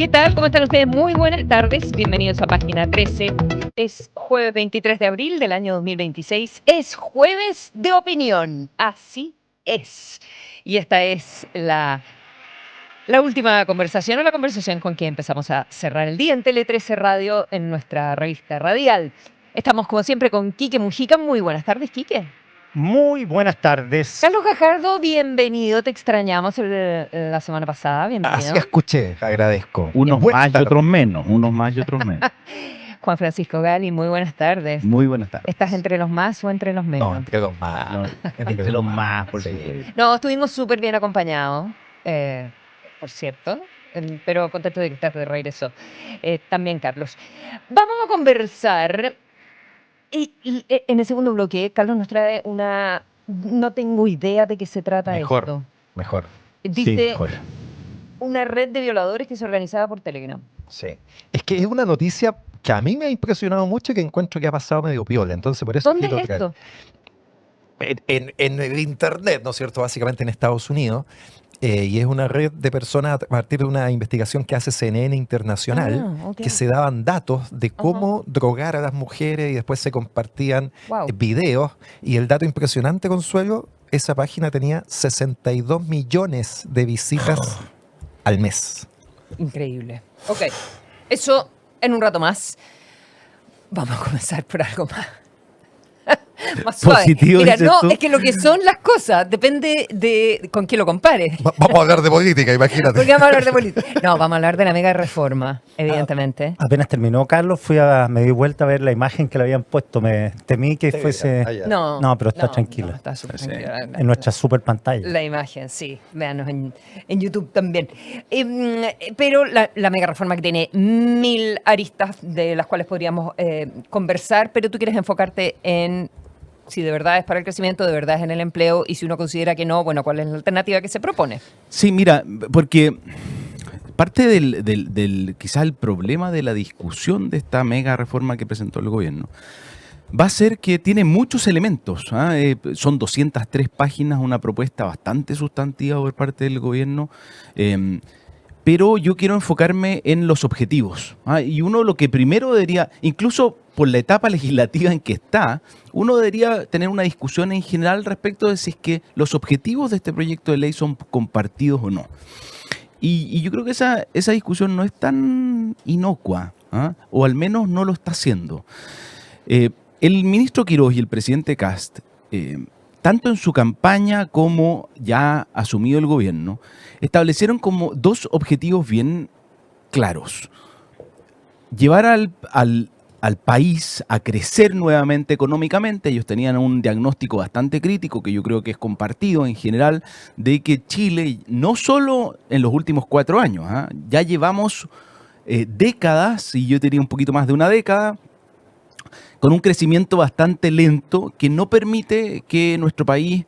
¿Qué tal? ¿Cómo están ustedes? Muy buenas tardes. Bienvenidos a Página 13. Es jueves 23 de abril del año 2026. Es jueves de opinión. Así es. Y esta es la última conversación o la conversación con que empezamos a cerrar el día en Tele 13 Radio en nuestra revista radial. Estamos como siempre con Quique Mujica. Muy buenas tardes, Quique. Muy buenas tardes. Carlos Gajardo, bienvenido. Te extrañamos la semana pasada. Bienvenido. Así escuché, agradezco. Unos Buenas más y tardes. otros menos, unos más y otros menos. Juan Francisco Gali, muy buenas tardes. Muy buenas tardes. ¿Estás entre los más o entre los menos? No, entre los más. No, entre los más, por supuesto. No, estuvimos súper bien acompañados, por cierto, pero contento de que estás de regreso. También, Carlos. Vamos a conversar. Y en el segundo bloque, Carlos nos trae una... No tengo idea de qué se trata Mejor. esto. Mejor, Dice, Sí, mejor. una red de violadores que se organizaba por Telegram. sí. Es que es una noticia que a mí me ha impresionado mucho y que encuentro que ha pasado medio piola. Entonces, por eso ¿Dónde quiero es esto? En el internet, ¿no es cierto? Básicamente en Estados Unidos. Y es una red de personas a partir de una investigación que hace CNN Internacional, Ah, ok. que se daban datos de cómo drogar a las mujeres y después se compartían Wow. videos. Y el dato impresionante, Consuelo, esa página tenía 62 millones de visitas al mes. Increíble. Ok, eso en un rato más. Vamos a comenzar por algo más. Más suave. Positivo, Mira, dices no, tú. es que lo que son las cosas depende de con quién lo compares. Vamos a hablar de política, imagínate. Porque vamos a hablar de política. No, vamos a hablar de la mega reforma, evidentemente. Apenas terminó Carlos, me di vuelta a ver la imagen que le habían puesto. Me temí que fuese No, pero está tranquilo. No, está súper Sí. tranquila. en nuestra super pantalla. La imagen, sí. Véanos en YouTube también. Pero la mega reforma que tiene 1000 aristas de las cuales podríamos conversar, pero tú quieres enfocarte en si de verdad es para el crecimiento, de verdad es en el empleo, y si uno considera que no, bueno, ¿cuál es la alternativa que se propone? Sí, mira, porque parte del quizás el problema de la discusión de esta mega reforma que presentó el gobierno va a ser que tiene muchos elementos. Son 203 páginas, una propuesta bastante sustantiva por parte del gobierno. Pero yo quiero enfocarme en los objetivos. Y uno lo que primero debería, incluso por la etapa legislativa en que está, uno debería tener una discusión en general respecto de si es que los objetivos de este proyecto de ley son compartidos o no. Y yo creo que esa discusión no es tan inocua, o al menos no lo está haciendo. El ministro Quirós y el presidente Kast, tanto en su campaña como ya asumido el gobierno, establecieron como dos objetivos bien claros. Llevar al país a crecer nuevamente económicamente. Ellos tenían un diagnóstico bastante crítico, que yo creo que es compartido en general, de que Chile, no solo en los últimos 4 años, ya llevamos décadas, y yo diría un poquito más de una década, con un crecimiento bastante lento que no permite que nuestro país,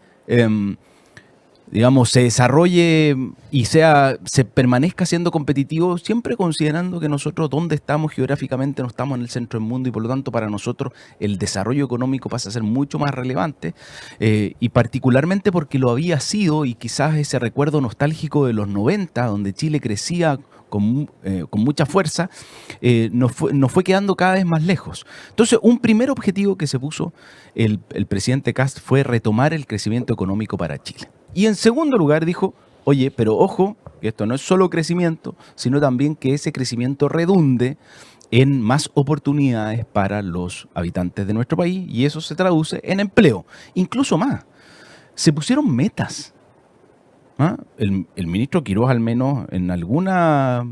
digamos, se desarrolle y se permanezca siendo competitivo, siempre considerando que nosotros donde estamos geográficamente no estamos en el centro del mundo, y por lo tanto para nosotros el desarrollo económico pasa a ser mucho más relevante, y particularmente porque lo había sido, y quizás ese recuerdo nostálgico de los 90, donde Chile crecía con mucha fuerza, nos fue quedando cada vez más lejos. Entonces, un primer objetivo que se puso el presidente Kast fue retomar el crecimiento económico para Chile. Y en segundo lugar dijo, oye, pero ojo, que esto no es solo crecimiento, sino también que ese crecimiento redunde en más oportunidades para los habitantes de nuestro país, y eso se traduce en empleo. Incluso más, se pusieron metas. El ministro Quirós, al menos en alguna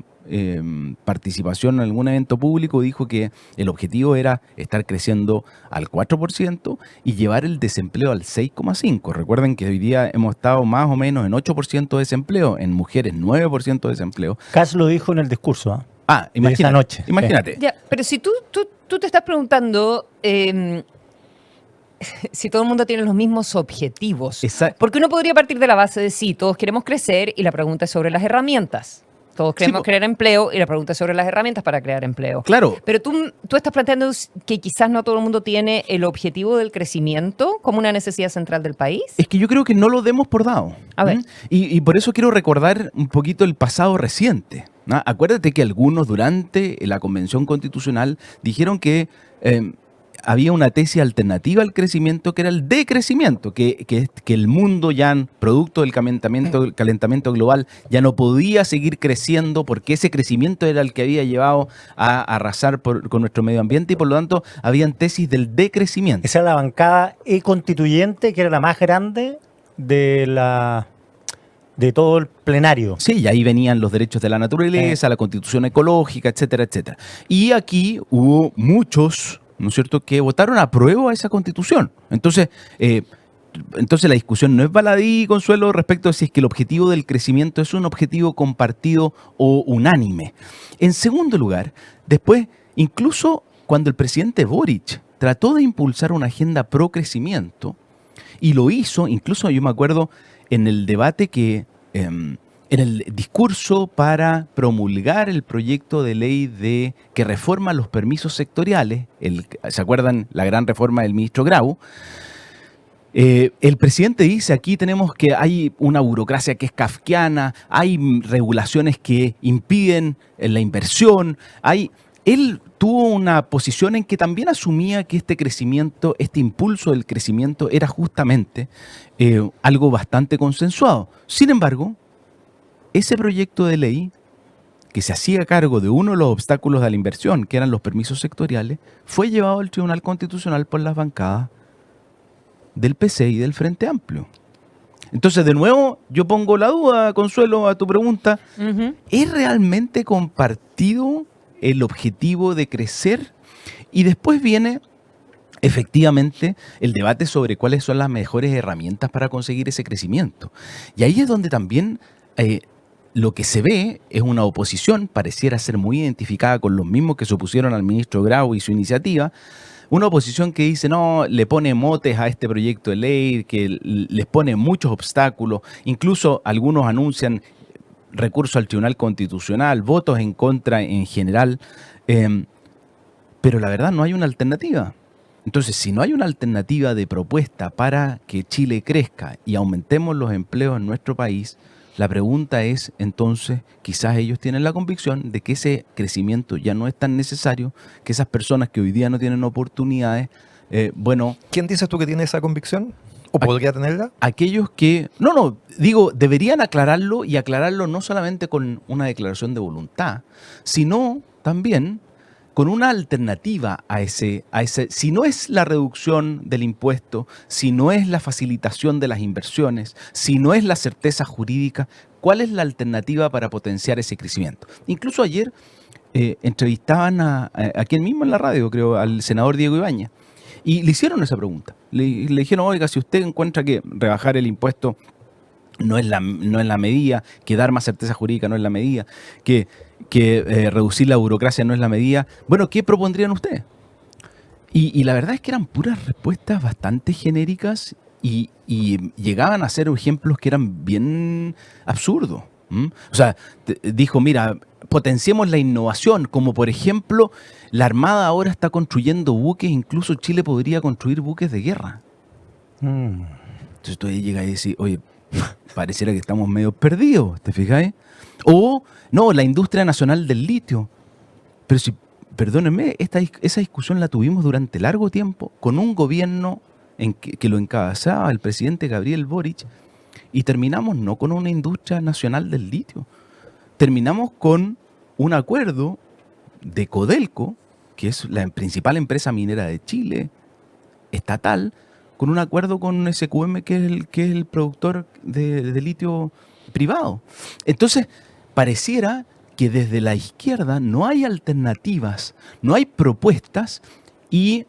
participación en algún evento público, dijo que el objetivo era estar creciendo al 4% y llevar el desempleo al 6,5%. Recuerden que hoy día hemos estado más o menos en 8% de desempleo, en mujeres 9% de desempleo. Kass lo dijo en el discurso. Imagínate, esa noche. imagínate. Ya, pero si tú te estás preguntando si todo el mundo tiene los mismos objetivos, porque uno podría partir de la base de sí, todos queremos crecer, y la pregunta es sobre las herramientas. Todos queremos crear empleo, y la pregunta es sobre las herramientas para crear empleo. Claro. Pero tú estás planteando que quizás no todo el mundo tiene el objetivo del crecimiento como una necesidad central del país. Es que yo creo que no lo demos por dado. A ver. Y por eso quiero recordar un poquito el pasado reciente. ¿no? Acuérdate que algunos durante la Convención Constitucional dijeron que había una tesis alternativa al crecimiento, que era el decrecimiento, que el mundo ya, producto del calentamiento global, ya no podía seguir creciendo porque ese crecimiento era el que había llevado a arrasar con nuestro medio ambiente y por lo tanto habían tesis del decrecimiento. Esa era la bancada constituyente, que era la más grande de todo el plenario. Sí, y ahí venían los derechos de la naturaleza, la constitución ecológica, etcétera, etcétera. Y aquí hubo muchos, ¿no es cierto?, que votaron a prueba a esa constitución. Entonces la discusión no es baladí, Consuelo, respecto a si es que el objetivo del crecimiento es un objetivo compartido o unánime. En segundo lugar, después, incluso cuando el presidente Boric trató de impulsar una agenda pro crecimiento, y lo hizo, incluso yo me acuerdo en el debate en el discurso para promulgar el proyecto de ley que reforma los permisos sectoriales, ¿se acuerdan la gran reforma del ministro Grau? El presidente dice, aquí hay una burocracia que es kafkiana, hay regulaciones que impiden la inversión, él tuvo una posición en que también asumía que este crecimiento, este impulso del crecimiento era justamente algo bastante consensuado. Sin embargo, ese proyecto de ley, que se hacía cargo de uno de los obstáculos de la inversión, que eran los permisos sectoriales, fue llevado al Tribunal Constitucional por las bancadas del PC y del Frente Amplio. Entonces, de nuevo, yo pongo la duda, Consuelo, a tu pregunta. ¿Es realmente compartido el objetivo de crecer? Y después viene, efectivamente, el debate sobre cuáles son las mejores herramientas para conseguir ese crecimiento. Y ahí es donde también lo que se ve es una oposición, pareciera ser muy identificada con los mismos que se opusieron al ministro Grau y su iniciativa, una oposición que dice, no, le pone motes a este proyecto de ley, que les pone muchos obstáculos, incluso algunos anuncian recurso al Tribunal Constitucional, votos en contra en general, pero la verdad no hay una alternativa. Entonces, si no hay una alternativa de propuesta para que Chile crezca y aumentemos los empleos en nuestro país, la pregunta es, entonces, quizás ellos tienen la convicción de que ese crecimiento ya no es tan necesario, que esas personas que hoy día no tienen oportunidades, ¿Quién dices tú que tiene esa convicción? ¿O podría tenerla? Aquellos que... deberían aclararlo y aclararlo no solamente con una declaración de voluntad, sino también con una alternativa a ese, si no es la reducción del impuesto, si no es la facilitación de las inversiones, si no es la certeza jurídica, ¿cuál es la alternativa para potenciar ese crecimiento? Incluso ayer entrevistaban aquí mismo en la radio, creo, al senador Diego Ibáñez, y le hicieron esa pregunta. Le dijeron, oiga, si usted encuentra que rebajar el impuesto no es la medida, que dar más certeza jurídica no es la medida, que reducir la burocracia no es la medida, bueno, ¿qué propondrían ustedes? Y la verdad es que eran puras respuestas bastante genéricas y llegaban a ser ejemplos que eran bien absurdos. O sea, dijo, mira, potenciemos la innovación, como por ejemplo, la Armada ahora está construyendo buques, incluso Chile podría construir buques de guerra. Entonces tú ahí llegas y decís, oye, pareciera que estamos medio perdidos, ¿te fijáis? O, no, la industria nacional del litio. Pero si, perdónenme, esa discusión la tuvimos durante largo tiempo con un gobierno que lo encabezaba el presidente Gabriel Boric, y terminamos no con una industria nacional del litio, terminamos con un acuerdo de Codelco, que es la principal empresa minera de Chile, estatal, con un acuerdo con SQM, que es el productor de litio privado. Entonces, pareciera que desde la izquierda no hay alternativas, no hay propuestas, y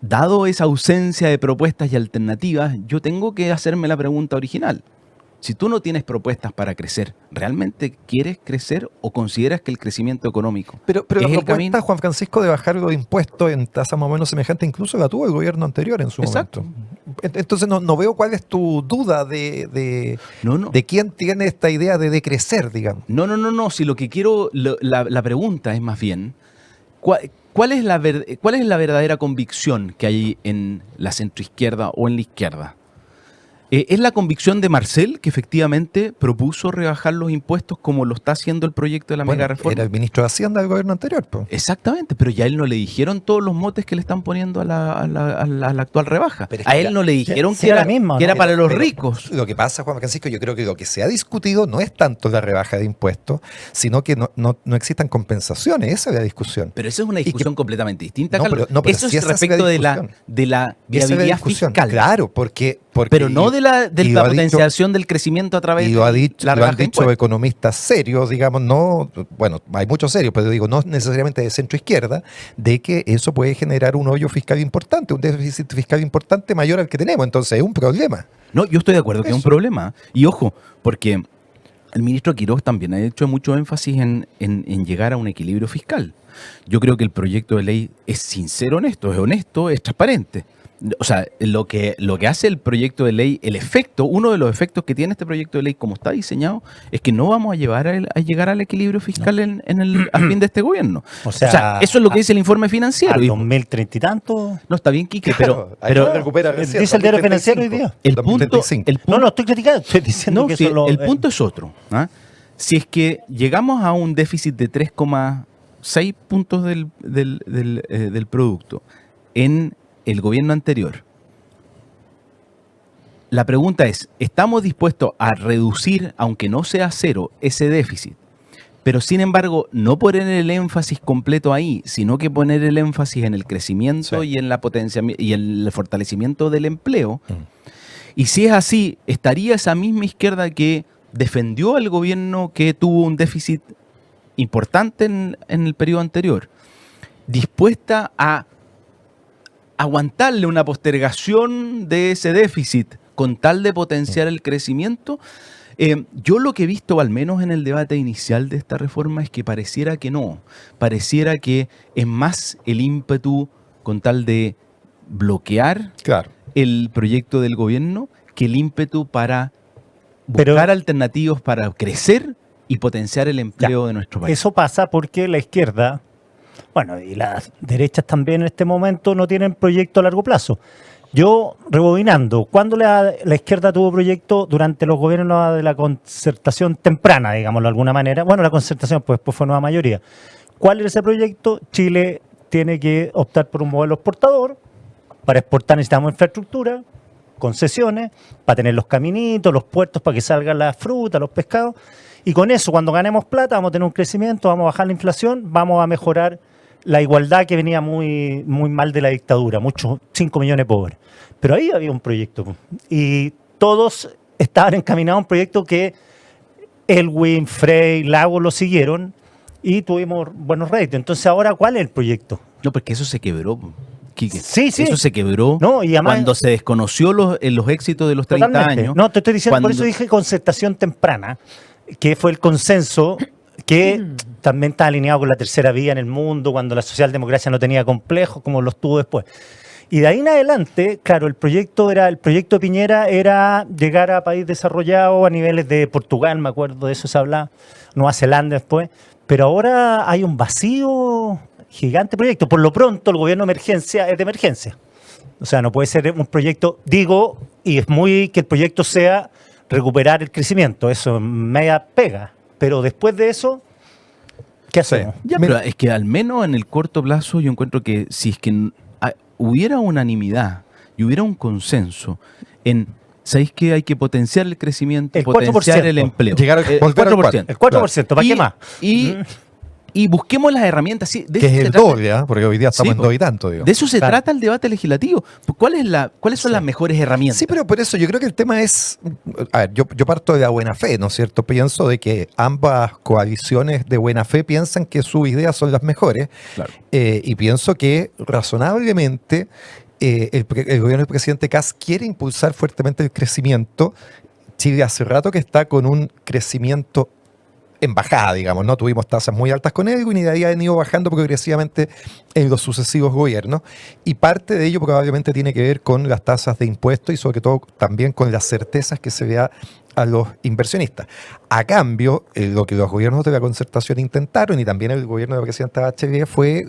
dado esa ausencia de propuestas y alternativas, yo tengo que hacerme la pregunta original. Si tú no tienes propuestas para crecer, ¿realmente quieres crecer o consideras que el crecimiento económico pero es la el propuesta, camino? Juan Francisco, de bajar los impuestos en tasas más o menos semejantes, incluso la tuvo el gobierno anterior en su Exacto. momento. Entonces no veo cuál es tu duda de No. quién tiene esta idea de decrecer, digamos. No. Si lo que quiero, la pregunta es más bien, ¿cuál es la verdadera convicción que hay en la centroizquierda o en la izquierda? Es la convicción de Marcel, que efectivamente propuso rebajar los impuestos como lo está haciendo el proyecto de la mega reforma. Era el ministro de Hacienda del gobierno anterior. Po. Exactamente, pero ya a él no le dijeron todos los motes que le están poniendo a la actual rebaja. A él no le dijeron que era para los ricos. Lo que pasa, Juan Francisco, yo creo que lo que se ha discutido no es tanto la rebaja de impuestos, sino que no existan compensaciones. Esa es la discusión. Pero eso es una discusión completamente distinta, Carlos. Pero eso es respecto de la viabilidad fiscal. Claro, porque pero no de la potenciación del crecimiento a través de la rebaja. Lo han dicho economistas serios, digamos, hay muchos serios, pero digo, no necesariamente de centro izquierda, de que eso puede generar un hoyo fiscal importante, un déficit fiscal importante mayor al que tenemos. Entonces es un problema. No, yo estoy de acuerdo que es un problema. Y ojo, porque el ministro Quiroz también ha hecho mucho énfasis en llegar a un equilibrio fiscal. Yo creo que el proyecto de ley es sincero, honesto, es transparente. O sea, lo que hace el proyecto de ley, uno de los efectos que tiene este proyecto de ley como está diseñado, es que no vamos a llegar al equilibrio fiscal al fin de este gobierno. O sea, eso es lo que dice el informe financiero. ¿Al 2030 y tanto? No, está bien, Quique, pero dice el diario financiero hoy día. No, estoy criticando, estoy diciendo que el punto es otro. Si es que llegamos a un déficit de 3,6 puntos del producto en el gobierno anterior, la pregunta es, ¿estamos dispuestos a reducir, aunque no sea cero, ese déficit? Pero sin embargo, no poner el énfasis completo ahí, sino que poner el énfasis en el crecimiento y en la potencia y el fortalecimiento del empleo. Y si es así, ¿estaría esa misma izquierda que defendió al gobierno que tuvo un déficit importante en el periodo anterior, dispuesta a aguantarle una postergación de ese déficit con tal de potenciar el crecimiento? Yo lo que he visto, al menos en el debate inicial de esta reforma, es que pareciera que no. Pareciera que es más el ímpetu con tal de bloquear el proyecto del gobierno que el ímpetu para buscar alternativas para crecer y potenciar el empleo de nuestro país. Eso pasa porque la izquierda, bueno, y las derechas también en este momento, no tienen proyecto a largo plazo. Yo, rebobinando, ¿cuándo la izquierda tuvo proyecto? Durante los gobiernos de la concertación temprana, digámoslo de alguna manera. Bueno, la concertación pues fue nueva mayoría. ¿Cuál era ese proyecto? Chile tiene que optar por un modelo exportador. Para exportar necesitamos infraestructura, concesiones, para tener los caminitos, los puertos, para que salgan las frutas, los pescados. Y con eso, cuando ganemos plata, vamos a tener un crecimiento, vamos a bajar la inflación, vamos a mejorar la igualdad que venía muy, muy mal de la dictadura, 5 millones de pobres. Pero ahí había un proyecto. Y todos estaban encaminados a un proyecto que Elwin, Frey, Lago lo siguieron y tuvimos buenos ratings. Entonces, ahora, ¿cuál es el proyecto? No, porque eso se quebró, Quique. Sí. Eso se quebró y además, cuando se desconoció los éxitos de los 30 años. No, te estoy diciendo, por eso dije concertación temprana, que fue el consenso que también está alineado con la tercera vía en el mundo, cuando la socialdemocracia no tenía complejos, como los tuvo después. Y de ahí en adelante, claro, el proyecto de Piñera era llegar a país desarrollado a niveles de Portugal, me acuerdo, de eso se hablaba, Nueva Zelanda después, pero ahora hay un vacío gigante proyecto. Por lo pronto, el gobierno de emergencia es de emergencia. O sea, no puede ser un proyecto, y es muy que el proyecto sea recuperar el crecimiento, eso media pega. Pero después de eso, ¿qué hacemos? Pero es que al menos en el corto plazo yo encuentro que si es que hubiera unanimidad y hubiera un consenso en, ¿sabéis que hay que potenciar el crecimiento, potenciar el empleo? Llegar al 4%. El 4%, ¿para qué más? Y busquemos las herramientas. Sí, que es el doble, porque hoy día estamos en 2 y tanto. Digo. De eso se trata el debate legislativo. ¿Cuáles son las mejores herramientas? Sí, pero por eso yo creo que el tema es... A ver, yo parto de la buena fe, ¿no es cierto? Pienso de que ambas coaliciones de buena fe piensan que sus ideas son las mejores. Claro. Y pienso que razonablemente el gobierno del presidente Kast quiere impulsar fuertemente el crecimiento. Chile hace rato que está con un crecimiento en bajada, digamos, ¿no? Tuvimos tasas muy altas con Edwin y de ahí han ido bajando progresivamente en los sucesivos gobiernos. Y parte de ello probablemente tiene que ver con las tasas de impuestos y sobre todo también con las certezas que se da a los inversionistas. A cambio, lo que los gobiernos de la concertación intentaron y también el gobierno de la presidenta Bachelet fue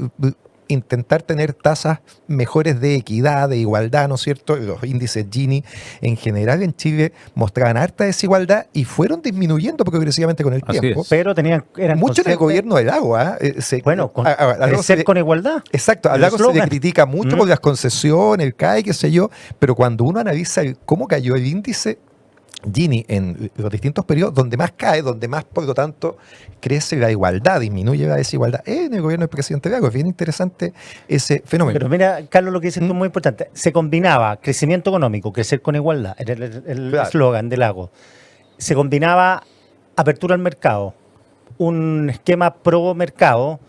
intentar tener tasas mejores de equidad, de igualdad, ¿no es cierto? Los índices Gini en general en Chile mostraban harta desigualdad y fueron disminuyendo progresivamente con el Así tiempo. es. Pero eran Mucho en el conscientes. gobierno del agua. Crecer con igualdad. Exacto, al El Lago se le eslogan. critica mucho por las concesiones, el CAE, qué sé yo, pero cuando uno analiza cómo cayó el índice Gini en los distintos periodos, donde más cae, donde más, por lo tanto, crece la igualdad, disminuye la desigualdad, en el gobierno del presidente Lago. Es bien interesante ese fenómeno. Pero mira, Carlos, lo que dices tú es muy importante. Se combinaba crecimiento económico, crecer con igualdad, era el Claro. eslogan del Lago. Se combinaba apertura al mercado, un esquema pro mercado,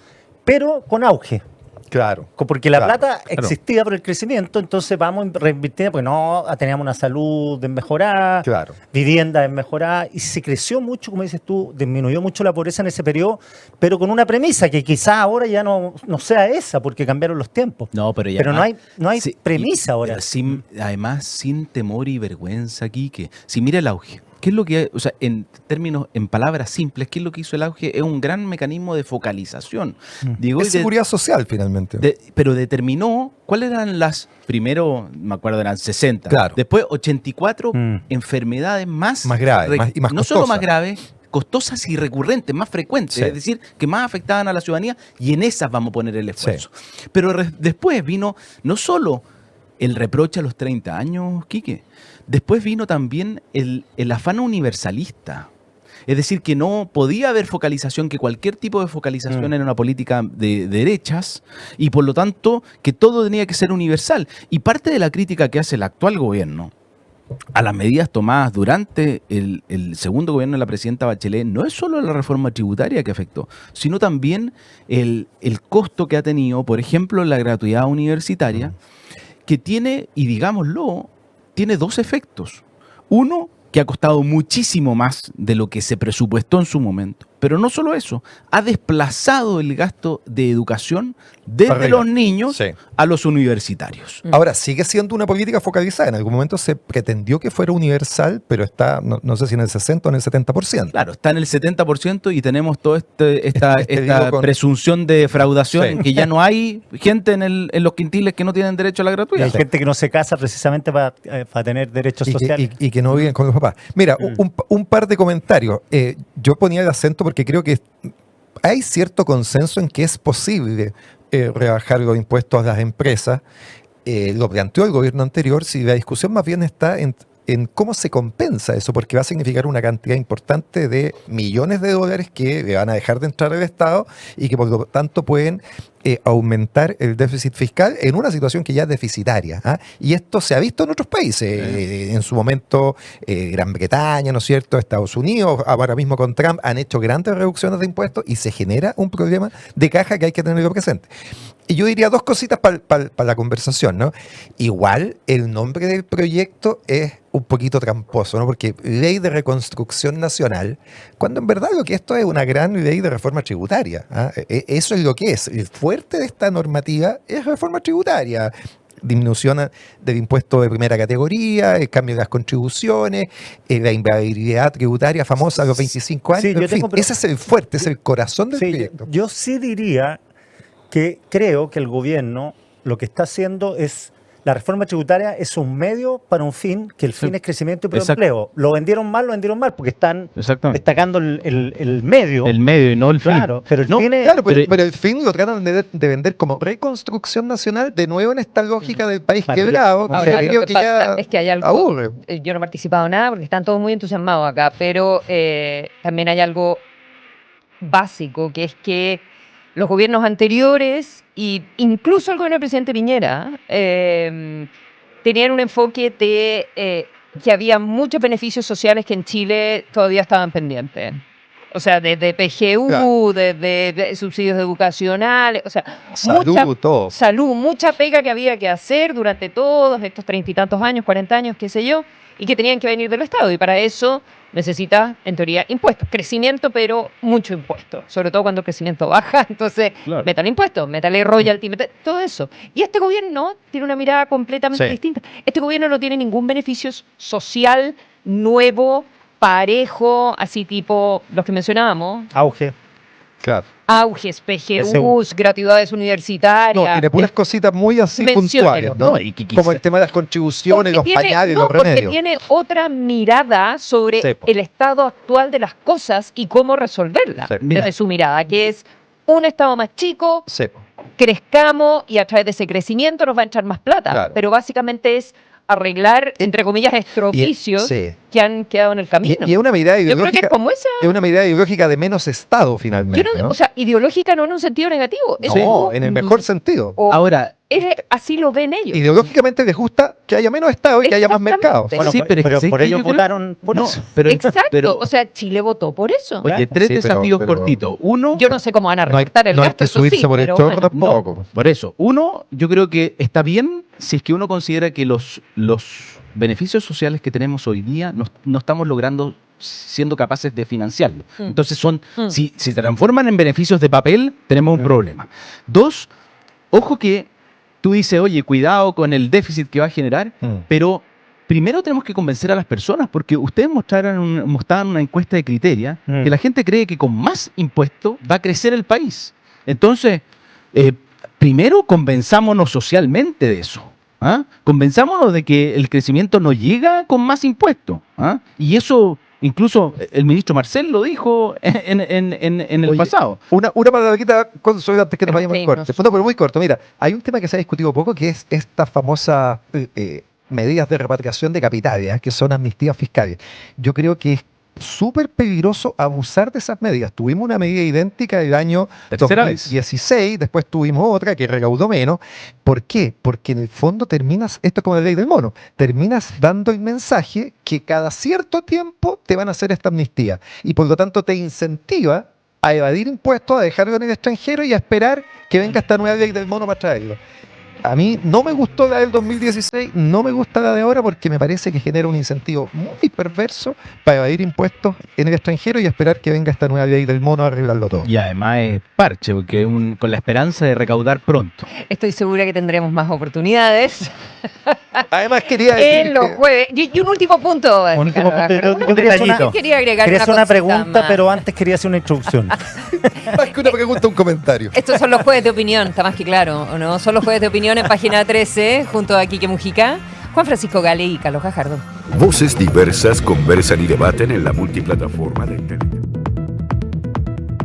pero con auge. Claro. Porque la Claro, plata existía por el crecimiento, entonces vamos reinvirtiendo, porque no teníamos una salud desmejorada, Claro. vivienda desmejorada, y se creció mucho, como dices tú, disminuyó mucho la pobreza en ese periodo, pero con una premisa que quizás ahora ya no sea esa, porque cambiaron los tiempos. No, pero ya. Pero no hay Sí, premisa ahora. pero además, sin temor y vergüenza, Quique. Si mira el auge, ¿qué es lo que, o sea, en términos, en palabras simples, qué es lo que hizo el auge? Es un gran mecanismo de focalización. Digo, Es seguridad social, finalmente. pero determinó cuáles eran las, primero, me acuerdo, eran 60. Claro. Después 84 enfermedades más graves y más no solo costosas. más graves, costosas y recurrentes, más frecuentes, Sí. es decir, que más afectaban a la ciudadanía, y en esas vamos a poner el esfuerzo. Pero después vino no solo el reproche a los 30 años, Quique, después vino también el afán universalista. Es decir, que no podía haber focalización, que cualquier tipo de focalización era una política de derechas, y por lo tanto que todo tenía que ser universal. Y parte de la crítica que hace el actual gobierno a las medidas tomadas durante el segundo gobierno de la presidenta Bachelet no es solo la reforma tributaria que afectó, sino también el costo que ha tenido, por ejemplo, la gratuidad universitaria, que tiene, y digámoslo, tiene dos efectos. Uno, que ha costado muchísimo más de lo que se presupuestó en su momento. Pero no solo eso, ha desplazado el gasto de educación desde Arriba. los niños Sí. a los universitarios. Ahora, sigue siendo una política focalizada. En algún momento se pretendió que fuera universal, pero está, no sé si en el 60 o en el 70%. Claro, está en el 70% y tenemos toda esta lío con- presunción de defraudación, Sí. en que ya no hay gente en los quintiles que no tienen derecho a la Y gratuidad. hay gente que no se casa precisamente para tener derechos Y sociales. y que no viven con los papás. Mira, un par de comentarios. Yo ponía el acento porque creo que hay cierto consenso en que es posible rebajar los impuestos a las empresas. Lo planteó el gobierno anterior. Si la discusión más bien está en cómo se compensa eso, porque va a significar una cantidad importante de millones de dólares que le van a dejar de entrar al Estado y que por lo tanto pueden aumentar el déficit fiscal en una situación que ya es deficitaria. ¿Ah? Y esto se ha visto en otros países. En su momento, Gran Bretaña, ¿no es cierto? Estados Unidos, ahora mismo con Trump, han hecho grandes reducciones de impuestos y se genera un problema de caja que hay que tenerlo presente. Y yo diría dos cositas para la conversación, ¿no? Igual el nombre del proyecto es un poquito tramposo, ¿no? Porque Ley de Reconstrucción Nacional, cuando en verdad lo que esto es una gran ley de reforma tributaria. ¿Ah? Eso es lo que es. El fuerte de esta normativa es reforma tributaria. Disminución del impuesto de primera categoría, el cambio de las contribuciones, la inviolabilidad tributaria famosa a los 25 años. Sí, yo en fin, tengo- ese es el fuerte, es el corazón del Sí, proyecto. yo sí diría que creo que el gobierno lo que está haciendo es, la reforma tributaria es un medio para un fin, que el fin es crecimiento y Exacto. empleo. Lo vendieron mal, porque están Exactamente. destacando el medio. El medio y no el fin. Claro, pero el No, fin es... Claro, pero, Pero- el fin lo tratan de vender como reconstrucción nacional, de nuevo en esta lógica del país Vale, quebrado, ahora, que lo creo que que pasa ya es que hay algo- aburre. Yo no he participado en nada porque están todos muy entusiasmados acá, pero también hay algo básico, que es que los gobiernos anteriores, e incluso el gobierno del presidente Piñera, tenían un enfoque de que había muchos beneficios sociales que en Chile todavía estaban pendientes. O sea, desde PGU, Claro. desde subsidios educacionales, o sea, Salud, todo. salud, mucha pega que había que hacer durante todos estos 30 y tantos años, 40 años, qué sé yo, y que tenían que venir del Estado. Y para eso necesita, en teoría, impuestos. Crecimiento, pero mucho impuesto. Sobre todo cuando el crecimiento baja, entonces Claro. métale impuestos, métale royalty, todo eso. Y este gobierno tiene una mirada completamente Sí. distinta. Este gobierno no tiene ningún beneficio social nuevo, parejo, así tipo los que mencionábamos. Auge. Claro. Auges, PGUs, gratuidades universitarias. No, tiene puras cositas muy así Menciónelo, puntuales, ¿no? ¿no? Y que Como el tema de las contribuciones, los pañales, los porque remedios. tiene otra mirada sobre Sí, po. el estado actual de las cosas y cómo resolverlas. Sí. Desde su mirada, que es un estado más chico, Sí. crezcamos y a través de ese crecimiento nos va a entrar más plata. Claro. Pero básicamente es arreglar, entre comillas, estropicios sí. que han quedado en el camino. Y es una mirada Yo creo que ideológica. es como esa. Es una mirada ideológica de menos Estado, finalmente. Yo no- ¿no? O sea, ideológica no en un sentido negativo. es No, como- en el mejor sentido. o Ahora, así lo ven ellos. Ideológicamente les gusta que haya menos Estado y que haya más mercado. Exactamente. Bueno, sí, pero es que por yo ellos creo- votaron por no, eso. pero, Exacto. pero- O sea, Chile votó por eso. oye, tres Sí, pero- desafíos pero- cortitos. Uno, Yo no sé cómo van a No hay, recortar el no hay gasto, que eso subirse sí, por el pero chorro bueno. tampoco. por eso, uno, yo creo que está bien si es que uno considera que los beneficios sociales que tenemos hoy día no estamos logrando siendo capaces de financiarlo. Mm. Entonces Mm. si se transforman en beneficios de papel, tenemos un problema. Dos, ojo que tú dices, oye, cuidado con el déficit que va a generar, pero primero tenemos que convencer a las personas, porque ustedes mostraban una encuesta de criteria que la gente cree que con más impuestos va a crecer el país. Entonces, primero convenzámonos socialmente de eso. ¿Ah? Convenzámonos de que el crecimiento no llega con más impuestos. ¿Ah? Y eso, incluso el ministro Marcel lo dijo en el Oye, pasado. Una palabrita Consuelo, antes que nos vayamos al Despedimos. corte. No, pero muy corto. Mira, hay un tema que se ha discutido poco, que es estas famosas medidas de repatriación de capitales, que son amnistías fiscales. Yo creo que es súper peligroso abusar de esas medidas. Tuvimos una medida idéntica el año Tercera vez. 2016, después tuvimos otra que recaudó menos. ¿Por qué? Porque en el fondo terminas, esto es como la ley del mono, terminas dando el mensaje que cada cierto tiempo te van a hacer esta amnistía y por lo tanto te incentiva a evadir impuestos, a dejarlo en el extranjero y a esperar que venga esta nueva ley del mono para traerlo. A mí no me gustó la del 2016, no me gusta la de ahora porque me parece que genera un incentivo muy perverso para evadir impuestos en el extranjero y esperar que venga esta nueva ley del mono a arreglarlo todo. Y además es parche, porque con la esperanza de recaudar pronto. Estoy segura que tendremos más oportunidades Además quería decir en los que- jueves. Y un último punto. Un último punto, yo quería hacer detallito. Quería agregar Quería hacer una cosita pregunta, más. pero antes quería hacer una introducción. más que una pregunta, un comentario. Estos son los jueves de opinión, está más que claro, ¿o no? Son los jueves de opinión en página 13, junto a Quique Mujica, Juan Francisco Gale y Carlos Gajardo. Voces diversas conversan y debaten en la multiplataforma de Internet.